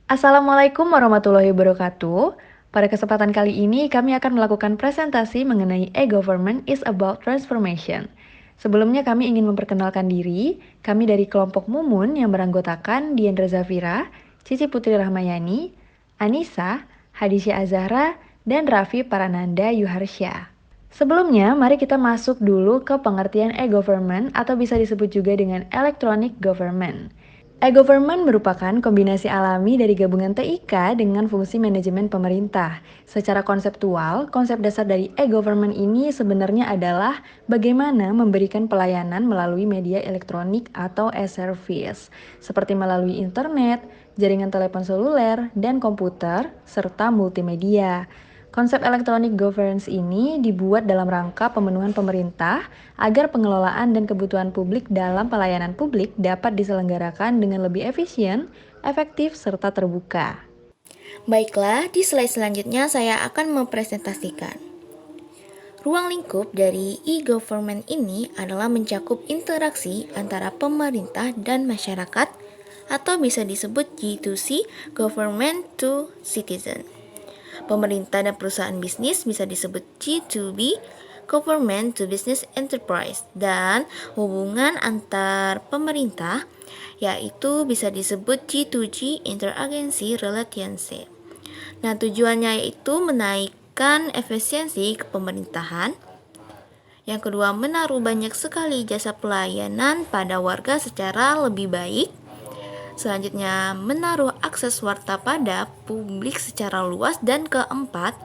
Assalamualaikum warahmatullahi wabarakatuh. Pada kesempatan kali ini, kami akan melakukan presentasi mengenai e-government is about transformation. Sebelumnya kami ingin memperkenalkan diri. Kami dari kelompok Mumun yang beranggotakan Diandra Zafira, Cici Putri Rahmayani, Anissa, Hadisya Azahra, dan Raffi Parananda Yuharsya. Sebelumnya, mari kita masuk dulu ke pengertian e-government atau bisa disebut juga dengan electronic government. E-government merupakan kombinasi alami dari gabungan TIK dengan fungsi manajemen pemerintah. Secara konseptual, konsep dasar dari e-government ini sebenarnya adalah bagaimana memberikan pelayanan melalui media elektronik atau e-service, seperti melalui internet, jaringan telepon seluler, dan komputer, serta multimedia. Konsep electronic governance ini dibuat dalam rangka pemenuhan pemerintah agar pengelolaan dan kebutuhan publik dalam pelayanan publik dapat diselenggarakan dengan lebih efisien, efektif, serta terbuka. Baiklah, di slide selanjutnya saya akan mempresentasikan. Ruang lingkup dari e-government ini adalah mencakup interaksi antara pemerintah dan masyarakat atau bisa disebut G2C, Government to Citizen. Pemerintah dan perusahaan bisnis bisa disebut G2B, Government to Business Enterprise, dan hubungan antar pemerintah yaitu bisa disebut G2G, Interagency Relationship. Nah, tujuannya yaitu menaikkan efisiensi kepemerintahan. Yang kedua, menaruh banyak sekali jasa pelayanan pada warga secara lebih baik. Selanjutnya, menaruh akses warta pada publik secara luas. Dan keempat,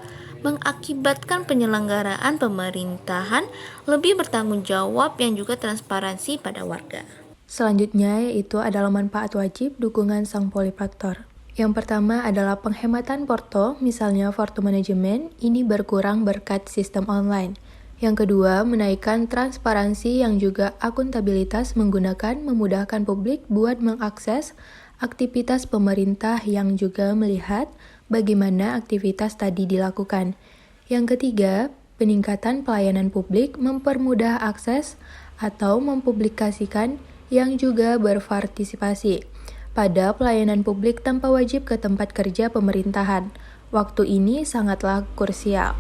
mengakibatkan penyelenggaraan pemerintahan lebih bertanggung jawab yang juga transparansi pada warga. Selanjutnya yaitu adalah manfaat wajib dukungan sang polifaktor. Yang pertama adalah penghematan porto, misalnya porto manajemen, ini berkurang berkat sistem online. Yang kedua, menaikkan transparansi yang juga akuntabilitas menggunakan memudahkan publik buat mengakses aktivitas pemerintah yang juga melihat bagaimana aktivitas tadi dilakukan. Yang ketiga, peningkatan pelayanan publik mempermudah akses atau mempublikasikan yang juga berpartisipasi pada pelayanan publik tanpa wajib ke tempat kerja pemerintahan. Waktu ini sangatlah krusial.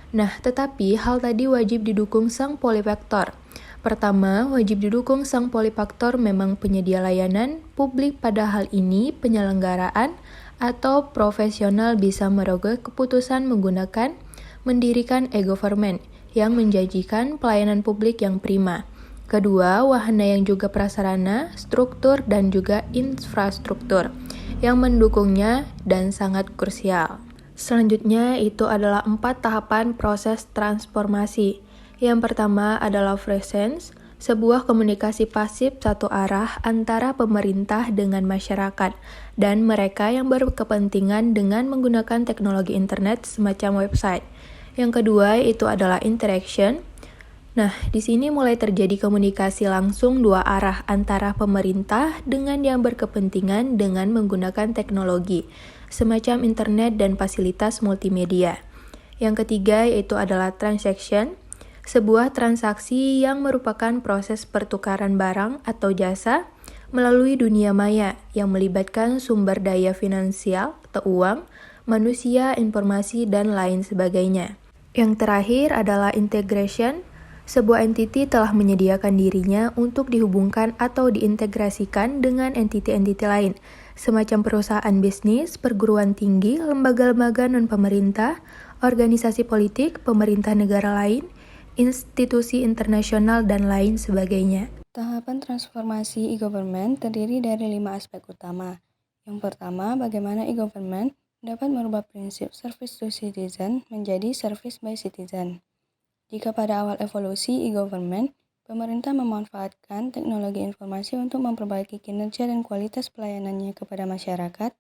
Nah, tetapi hal tadi wajib didukung sang polifaktor. Pertama, wajib didukung sang polifaktor memang penyedia layanan publik pada hal ini penyelenggaraan atau profesional bisa merogoh keputusan menggunakan mendirikan e-government yang menjanjikan pelayanan publik yang prima. Kedua, wahana yang juga prasarana, struktur, dan juga infrastruktur yang mendukungnya dan sangat krusial. Selanjutnya itu adalah 4 tahapan proses transformasi. Yang pertama adalah presence, sebuah komunikasi pasif satu arah antara pemerintah dengan masyarakat dan mereka yang berkepentingan dengan menggunakan teknologi internet semacam website. Yang kedua itu adalah interaction. Nah, di sini mulai terjadi komunikasi langsung dua arah antara pemerintah dengan yang berkepentingan dengan menggunakan teknologi, semacam internet dan fasilitas multimedia. Yang ketiga yaitu adalah transaction, sebuah transaksi yang merupakan proses pertukaran barang atau jasa melalui dunia maya yang melibatkan sumber daya finansial atau uang, manusia, informasi, dan lain sebagainya. Yang terakhir adalah integration, sebuah entiti telah menyediakan dirinya untuk dihubungkan atau diintegrasikan dengan entiti-entiti lain, semacam perusahaan bisnis, perguruan tinggi, lembaga-lembaga non-pemerintah, organisasi politik, pemerintah negara lain, institusi internasional, dan lain sebagainya. Tahapan transformasi e-government terdiri dari 5 aspek utama. Yang pertama, bagaimana e-government dapat merubah prinsip service to citizen menjadi service by citizen. Jika pada awal evolusi e-government, pemerintah memanfaatkan teknologi informasi untuk memperbaiki kinerja dan kualitas pelayanannya kepada masyarakat,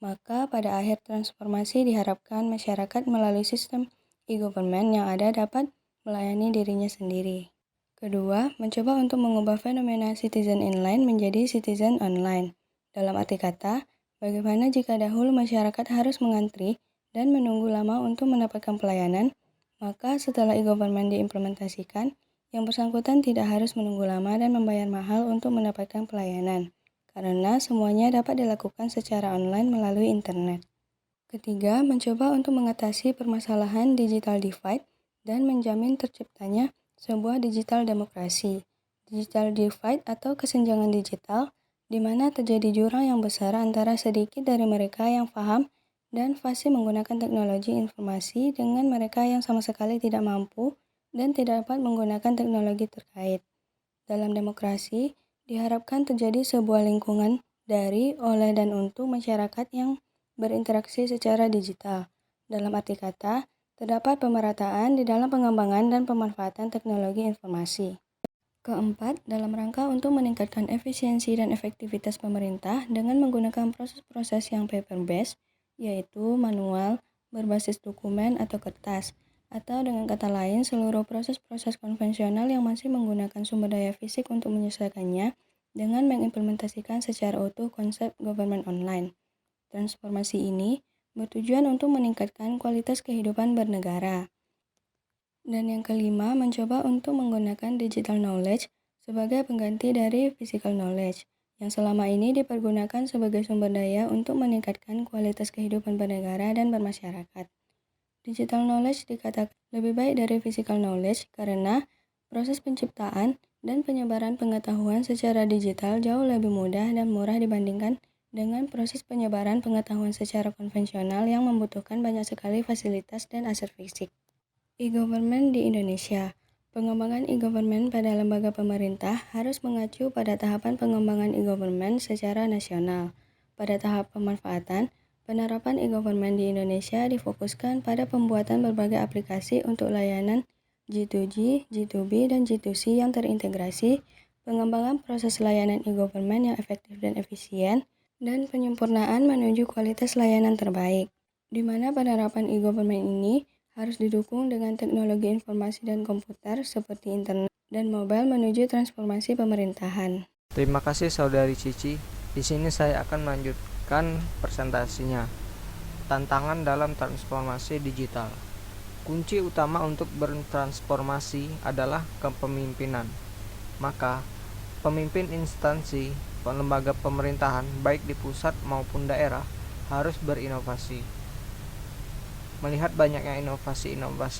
maka pada akhir transformasi diharapkan masyarakat melalui sistem e-government yang ada dapat melayani dirinya sendiri. Kedua, mencoba untuk mengubah fenomena citizen inline menjadi citizen online. Dalam arti kata, bagaimana jika dahulu masyarakat harus mengantri dan menunggu lama untuk mendapatkan pelayanan, maka setelah e-government diimplementasikan, yang bersangkutan tidak harus menunggu lama dan membayar mahal untuk mendapatkan pelayanan. karena semuanya dapat dilakukan secara online melalui internet. Ketiga, mencoba untuk mengatasi permasalahan digital divide dan menjamin terciptanya sebuah digital demokrasi. Digital divide atau kesenjangan digital, di mana terjadi jurang yang besar antara sedikit dari mereka yang paham dan fasih menggunakan teknologi informasi dengan mereka yang sama sekali tidak mampu dan tidak dapat menggunakan teknologi terkait. Dalam demokrasi, diharapkan terjadi sebuah lingkungan dari, oleh, dan untuk masyarakat yang berinteraksi secara digital. Dalam arti kata, terdapat pemerataan di dalam pengembangan dan pemanfaatan teknologi informasi. Keempat, dalam rangka untuk meningkatkan efisiensi dan efektivitas pemerintah dengan menggunakan proses-proses yang paper-based, yaitu manual, berbasis dokumen atau kertas, atau dengan kata lain seluruh proses-proses konvensional yang masih menggunakan sumber daya fisik untuk menyelesaikannya dengan mengimplementasikan secara utuh konsep government online. Transformasi ini bertujuan untuk meningkatkan kualitas kehidupan bernegara. Dan yang kelima, mencoba untuk menggunakan digital knowledge sebagai pengganti dari physical knowledge, yang selama ini dipergunakan sebagai sumber daya untuk meningkatkan kualitas kehidupan bernegara dan bermasyarakat. Digital knowledge dikatakan lebih baik dari physical knowledge karena proses penciptaan dan penyebaran pengetahuan secara digital jauh lebih mudah dan murah dibandingkan dengan proses penyebaran pengetahuan secara konvensional yang membutuhkan banyak sekali fasilitas dan aset fisik. E-government di Indonesia. Pengembangan e-government pada lembaga pemerintah harus mengacu pada tahapan pengembangan e-government secara nasional. Pada tahap pemanfaatan, penerapan e-government di Indonesia difokuskan pada pembuatan berbagai aplikasi untuk layanan G2G, G2B, dan G2C yang terintegrasi, pengembangan proses layanan e-government yang efektif dan efisien, dan penyempurnaan menuju kualitas layanan terbaik, di mana penerapan e-government ini harus didukung dengan teknologi informasi dan komputer seperti internet dan mobile menuju transformasi pemerintahan. Terima kasih Saudari Cici. Di sini saya akan melanjutkan presentasinya. Tantangan dalam transformasi digital. Kunci utama untuk bertransformasi adalah kepemimpinan. Maka, pemimpin instansi lembaga pemerintahan baik di pusat maupun daerah harus berinovasi. Melihat banyaknya inovasi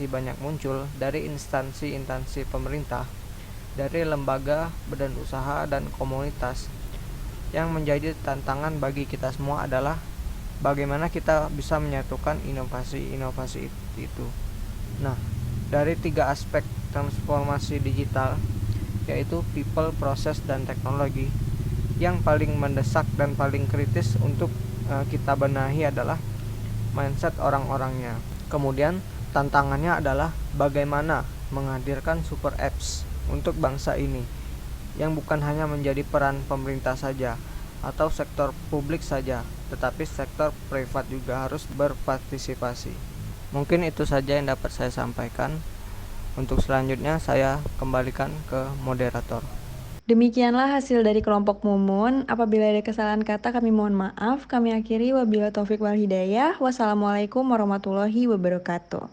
banyak muncul dari instansi-instansi pemerintah, dari lembaga, badan usaha, dan komunitas, yang menjadi tantangan bagi kita semua adalah bagaimana kita bisa menyatukan inovasi-inovasi itu. Nah, dari 3 aspek transformasi digital, yaitu people, process, dan teknologi, yang paling mendesak dan paling kritis untuk kita benahi adalah mindset orang-orangnya. Kemudian tantangannya adalah bagaimana menghadirkan super apps untuk bangsa ini, yang bukan hanya menjadi peran pemerintah saja atau sektor publik saja, tetapi sektor privat juga harus berpartisipasi. Mungkin itu saja yang dapat saya sampaikan. Untuk selanjutnya saya kembalikan ke moderator. Demikianlah hasil dari kelompok Mumun. Apabila ada kesalahan kata kami mohon maaf. Kami akhiri wabillahi taufik wal hidayah. Wassalamualaikum warahmatullahi wabarakatuh.